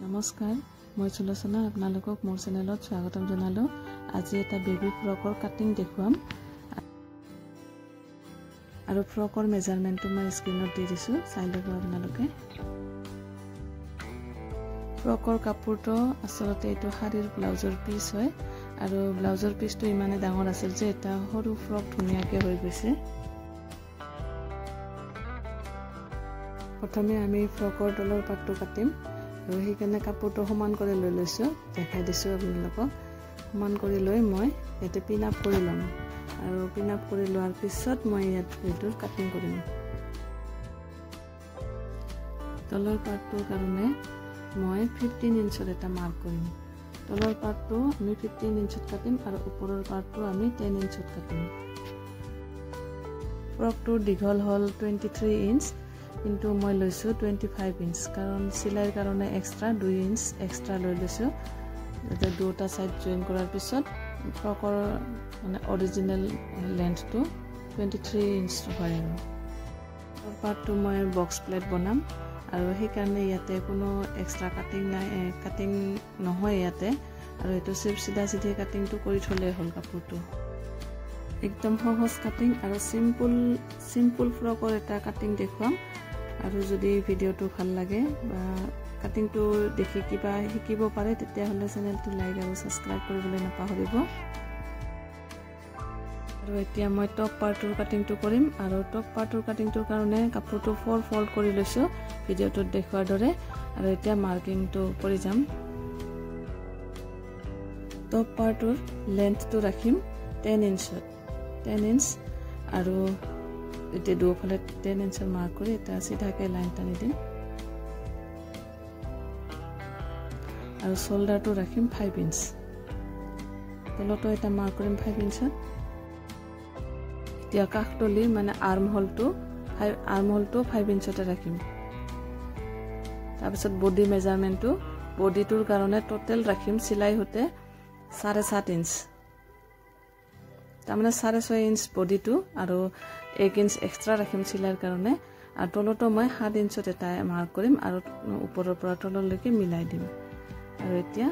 নমস্কাৰ, মই সুলোচনা আপোনালোকক মোৰ চেনেলত স্বাগতম জনালোঁ। আজি এটা বেবী ফ্ৰকৰ কাটিং দেখুৱাম আৰু ফ্ৰকৰ মেজাৰমেণ্টটো মই স্ক্ৰীনত দি দিছোঁ, চাই ল'ব আপোনালোকে। ফ্ৰকৰ কাপোৰটো আচলতে এইটো শাৰীৰ ব্লাউজৰ পিচ হয় আৰু ব্লাউজৰ পিচটো ইমানে ডাঙৰ আছিল যে এটা সৰু ফ্ৰক ধুনীয়াকৈ হৈ গৈছে। প্ৰথমে আমি ফ্ৰকৰ তলৰ পাটটো কাটিম আৰু সেইকাৰণে কাপোৰটো সমান কৰি লৈ লৈছোঁ, দেখাই দিছোঁ আপোনালোকক। সমান কৰি লৈ মই ইয়াতে পিন আপ কৰি ল'ম আৰু পিন আপ কৰি লোৱাৰ পিছত মই ইয়াত এইটোৰ কাটিং কৰিম। তলৰ পাৰ্টটোৰ কাৰণে মই 15 ইঞ্চত এটা মাৰ্ক কৰিম। তলৰ পাৰ্টটো আমি 15 ইঞ্চত কাটিম আৰু ওপৰৰ পাৰ্টটো আমি 10 ইঞ্চত কাটিম। ফ্ৰকটোৰ দীঘল হ'ল 23 ইঞ্চ, কিন্তু মই লৈছোঁ 25 ইঞ্চ, কাৰণ চিলাইৰ কাৰণে এক্সট্ৰা 2 ইঞ্চ এক্সট্ৰা লৈ লৈছোঁ, যাতে দুটা ছাইড জইন কৰাৰ পিছত ফ্ৰকৰ মানে অৰিজিনেল লেন্থটো 23 ইঞ্চ হয়। আৰু পাৰ্টটো মই বক্স প্লেট বনাম আৰু সেইকাৰণে ইয়াতে কোনো এক্সট্ৰা কাটিং নাই, কাটিং নহয় ইয়াতে, আৰু এইটো চিধা চিধি কাটিংটো কৰি থ'লেই হ'ল। কাপোৰটো একদম সহজ কাটিং আৰু চিম্পুল ফ্ৰকৰ এটা কাটিং দেখুৱাম। আৰু যদি ভিডিঅ'টো ভাল লাগে বা কাটিংটো দেখি কিবা শিকিব পাৰে, তেতিয়াহ'লে চেনেলটো লাইক আৰু ছাবস্ক্ৰাইব কৰিবলৈ নাপাহৰিব। আৰু এতিয়া মই টপ পাৰ্টৰ কাটিংটো কৰিম আৰু টপ পাৰ্টৰ কাটিংটোৰ কাৰণে কাপোৰটো 4 ফল্ড কৰি লৈছোঁ ভিডিঅ'টোত দেখুৱাৰ দৰে, আৰু এতিয়া মাৰ্কিংটো কৰি যাম। টপ পাৰ্টৰ লেন্থটো ৰাখিম 10 ইঞ্চত, 10 ইঞ্চ, আৰু এতিয়া দুফালে 10 ইঞ্চৰ মাৰ্ক কৰি এটা চিধাকৈ লাইন টানি দিম আৰু শোল্ডাৰটো ৰাখিম 5 ইঞ্চ। তলতো এটা মাৰ্ক কৰিম 5 ইঞ্চত। এতিয়া কাষতলি মানে আৰ্ম হ'লটো 5 ইঞ্চতে ৰাখিম। তাৰপিছত বডি মেজাৰমেণ্টটো, বডিটোৰ কাৰণে টোটেল ৰাখিম চিলাই হতে 7.5 ইঞ্চ, তাৰমানে 6.5 ইঞ্চ বডিটো আৰু 1 ইঞ্চ এক্সট্ৰা ৰাখিম চিলাইৰ কাৰণে। আৰু তলতো মই 7 ইঞ্চত এটা মাৰ্ক কৰিম আৰু ওপৰৰ পৰা তললৈকে মিলাই দিম। আৰু এতিয়া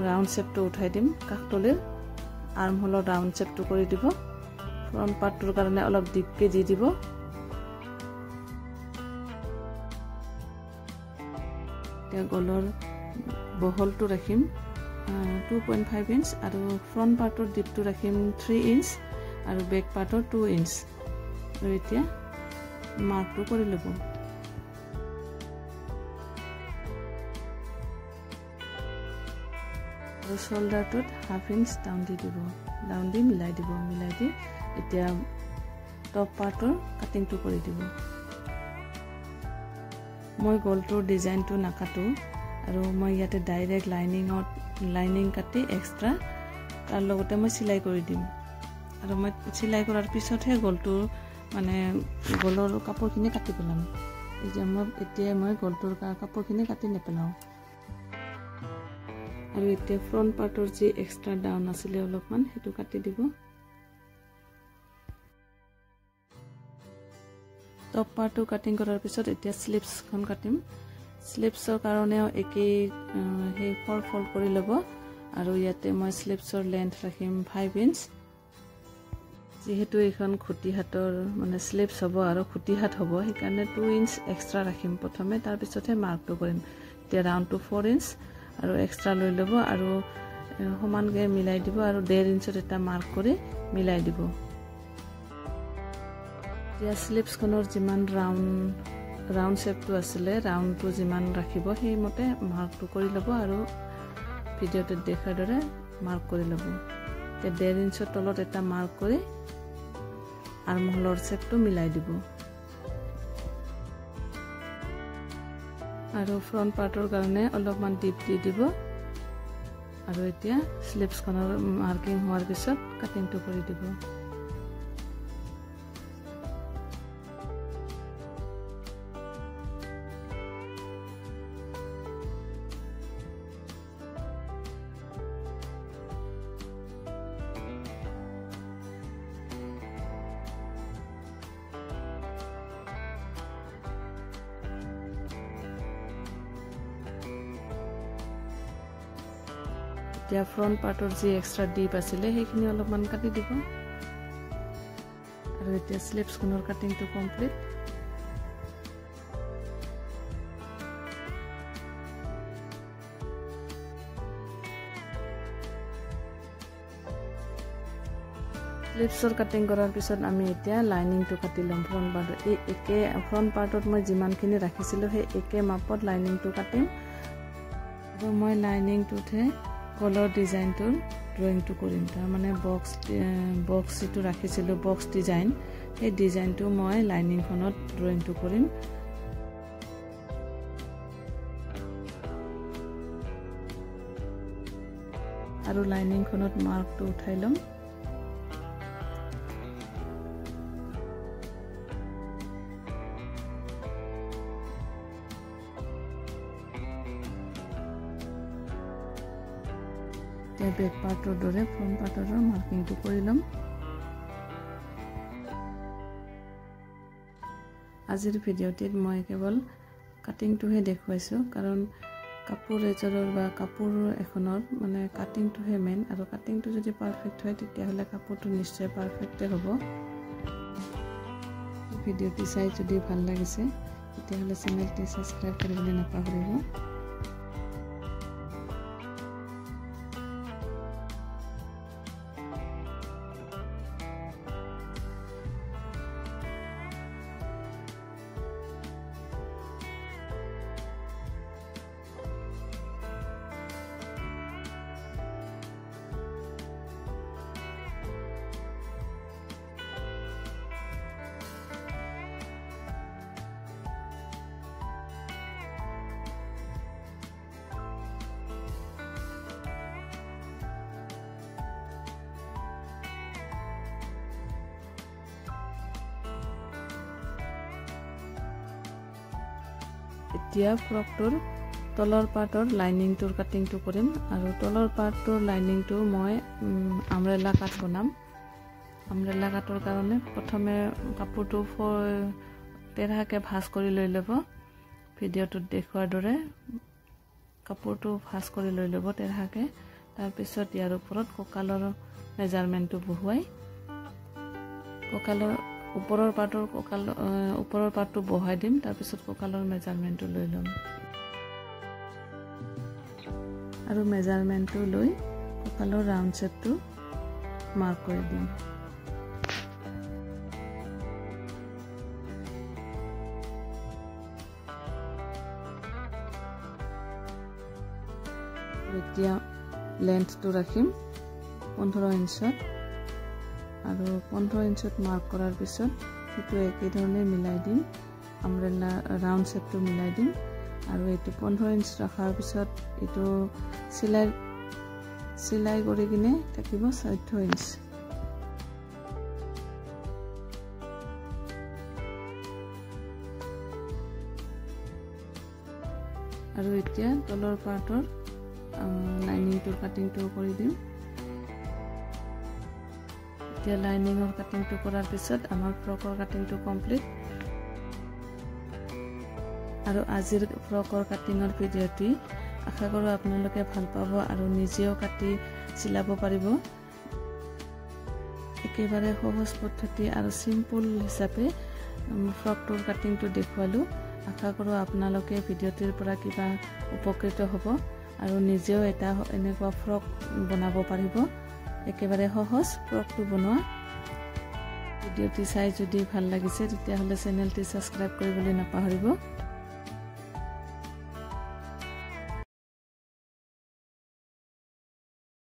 ৰাউণ্ড শ্বেপটো উঠাই দিম, কাষতলিৰ আৰ্ম হ'লৰ ৰাউণ্ড শ্বেপটো কৰি দিব। ফ্ৰণ্ট পাৰ্টটোৰ কাৰণে অলপ ডিপকৈ দি দিব। এতিয়া গলৰ বহলটো ৰাখিম 2.5 ইঞ্চ আৰু ফ্ৰণ্ট পাৰ্টৰ ডিপটো ৰাখিম 3 ইঞ্চ আৰু বেক পাৰ্টৰ 2 ইঞ্চ। আৰু এতিয়া মাৰ্কটো কৰি ল'ব। আৰু শোল্ডাৰটোত 1/2 ইঞ্চ ডাউন দি দিব, ডাউন দি মিলাই দিব। মিলাই দি এতিয়া টপ পাৰ্টৰ কাটিংটো কৰি দিব। মই গলটোৰ ডিজাইনটো নাকাটো আৰু মই ইয়াতে ডাইৰেক্ট লাইনিং কাটি এক্সট্ৰা তাৰ লগতে মই চিলাই কৰি দিম। আৰু মই চিলাই কৰাৰ পিছতহে গলটোৰ মানে গলৰ কাপোৰখিনি কাটি পেলাম। এতিয়া মই গলটোৰ কাপোৰখিনি কাটি নেপেলাওঁ। আৰু এতিয়া ফ্ৰণ্ট পাৰ্টৰ যি এক্সট্ৰা ডাউন আছিলে অলপমান, সেইটো কাটি দিব। টপ পাৰ্টটো কাটিং কৰাৰ পিছত এতিয়া স্লিপছখন কাটিম। স্লিপছৰ কাৰণেও একেই সেই 4 ফল্ড কৰি ল'ব। আৰু ইয়াতে মই স্লিপছৰ লেন্থ ৰাখিম 5 ইঞ্চ। যিহেতু এইখন খুটি হাতৰ মানে স্লিপছ হ'ব আৰু খুটি হাত হ'ব, সেইকাৰণে 2 ইঞ্চ এক্সট্ৰা ৰাখিম প্ৰথমে, তাৰপিছতহে মাৰ্কটো কৰিম। এতিয়া ৰাউণ্ডটো 4 ইঞ্চ আৰু এক্সট্ৰা লৈ ল'ব আৰু সমানকৈ মিলাই দিব আৰু 1.5 ইঞ্চত এটা মাৰ্ক কৰি মিলাই দিব। এতিয়া স্লিপছখনৰ যিমান ৰাউণ্ড শ্বেপটো আছিলে, ৰাউণ্ডটো যিমান ৰাখিব সেইমতে মাৰ্কটো কৰি ল'ব আৰু ভিডিঅ'টোত দেখাৰ দৰে মাৰ্ক কৰি ল'ব। এতিয়া 1.5 ইঞ্চৰ তলত এটা মাৰ্ক কৰি আৰ্মহোলৰ শ্বেপটো মিলাই দিব। আৰু ফ্ৰণ্ট পাৰ্টৰ কাৰণে অলপমান ডিপ দি দিব। আৰু এতিয়া স্লিপছখনৰ মাৰ্কিং হোৱাৰ পিছত কাটিংটো কৰি দিব। এতিয়া ফ্ৰণ্ট পাৰ্টৰ যি এক্সট্ৰা ডিপ আছিলে সেইখিনি অলপমান কাটি দিব আৰু এতিয়া স্লিভছখনৰ কাটিংটো কমপ্লিট স্লিভছৰ কাটিং কৰাৰ পিছত আমি এতিয়া লাইনিংটো কাটি ল'ম ফ্ৰণ্ট পাৰ্টত এই একে ফ্ৰণ্ট পাৰ্টত মই যিমানখিনি ৰাখিছিলোঁ সেই একে মাপত লাইনিংটো কাটিম আৰু মই লাইনিংটোতহে কলৰ ডিজাইনটোৰ ড্ৰয়িংটো কৰিম তাৰমানে বক্স যিটো ৰাখিছিলোঁ বক্স ডিজাইন সেই ডিজাইনটো মই লাইনিংখনত ড্ৰয়িংটো কৰিম আৰু লাইনিংখনত মাৰ্কটো উঠাই ল'ম এতিয়া বেক পাৰ্টৰ দৰে ফ্ৰণ্ট পাৰ্টৰ মাৰ্কিংটো কৰি ল'ম আজিৰ ভিডিঅ'টিত মই কেৱল কাটিংটোহে দেখুৱাইছোঁ কাৰণ কাপোৰ এযোৰৰ বা কাপোৰ এখনৰ মানে কাটিংটোহে মেইন আৰু কাটিংটো যদি পাৰফেক্ট হয় তেতিয়াহ'লে কাপোৰটো নিশ্চয় পাৰফেক্টে হ'ব ভিডিঅ'টি চাই যদি ভাল লাগিছে তেতিয়াহ'লে চেনেলটি ছাবস্ক্ৰাইব কৰিবলৈ নাপাহৰিব এতিয়া ফ্ৰকটোৰ তলৰ পাৰ্টৰ লাইনিংটোৰ কাটিংটো কৰিম আৰু তলৰ পাৰ্টটোৰ লাইনিংটো মই আমব্ৰেলা কাট বনাম আমব্ৰেলা কাটৰ কাৰণে প্ৰথমে কাপোৰটো তেৰহাকে ভাঁজ কৰি লৈ ল'ব ভিডিঅ'টোত দেখুৱাৰ দৰে কাপোৰটো ভাঁজ কৰি লৈ ল'ব তেৰহাকে তাৰপিছত ইয়াৰ ওপৰত কঁকালৰ মেজাৰমেণ্টটো বহুৱাই কঁকালৰ ওপৰৰ পাৰ্টটো বহাই দিম তাৰপিছত কঁকালৰ মেজাৰমেণ্টটো লৈ ল'ম আৰু মেজাৰমেণ্টটো লৈ কঁকালৰ ৰাউণ্ড শ্বেপটো মাৰ্ক কৰি দিম এতিয়া লেন্থটো ৰাখিম 15 ইঞ্চত আৰু 15 ইঞ্চত মাৰ্ক কৰাৰ পিছত এইটো একে ধৰণে মিলাই দিম আমব্ৰেলা ৰাউণ্ড শ্বেপটো মিলাই দিম আৰু এইটো 15 ইঞ্চ ৰাখাৰ পিছত এইটো চিলাই কৰি কিনে থাকিব 14 ইঞ্চ আৰু এতিয়া তলৰ পাৰ্টৰ লাইনিংটোৰ কাটিংটো কৰি দিম এতিয়া লাইনিংৰ কাটিংটো কৰাৰ পিছত আমাৰ ফ্ৰকৰ কাটিংটো কমপ্লিট আৰু আজিৰ ফ্ৰকৰ কাটিংৰ ভিডিঅ'টি আশা কৰোঁ আপোনালোকে ভাল পাব আৰু নিজেও কাটি চিলাব পাৰিব একেবাৰে সহজ পদ্ধতি আৰু সিম্পল হিচাপে ফ্ৰকটোৰ কাটিংটো দেখুৱালোঁ আশা কৰোঁ আপোনালোকে ভিডিঅ'টিৰ পৰা কিবা উপকৃত হ'ব আৰু নিজেও এটা এনেকুৱা ফ্ৰক বনাব পাৰিব একেবাৰে সহজ ফ্ৰকটো বনোৱা ভিডিঅ'টি চাই যদি ভাল লাগিছে তেতিয়াহ'লে চেনেলটি ছাবস্ক্ৰাইব কৰিবলৈ নাপাহৰিব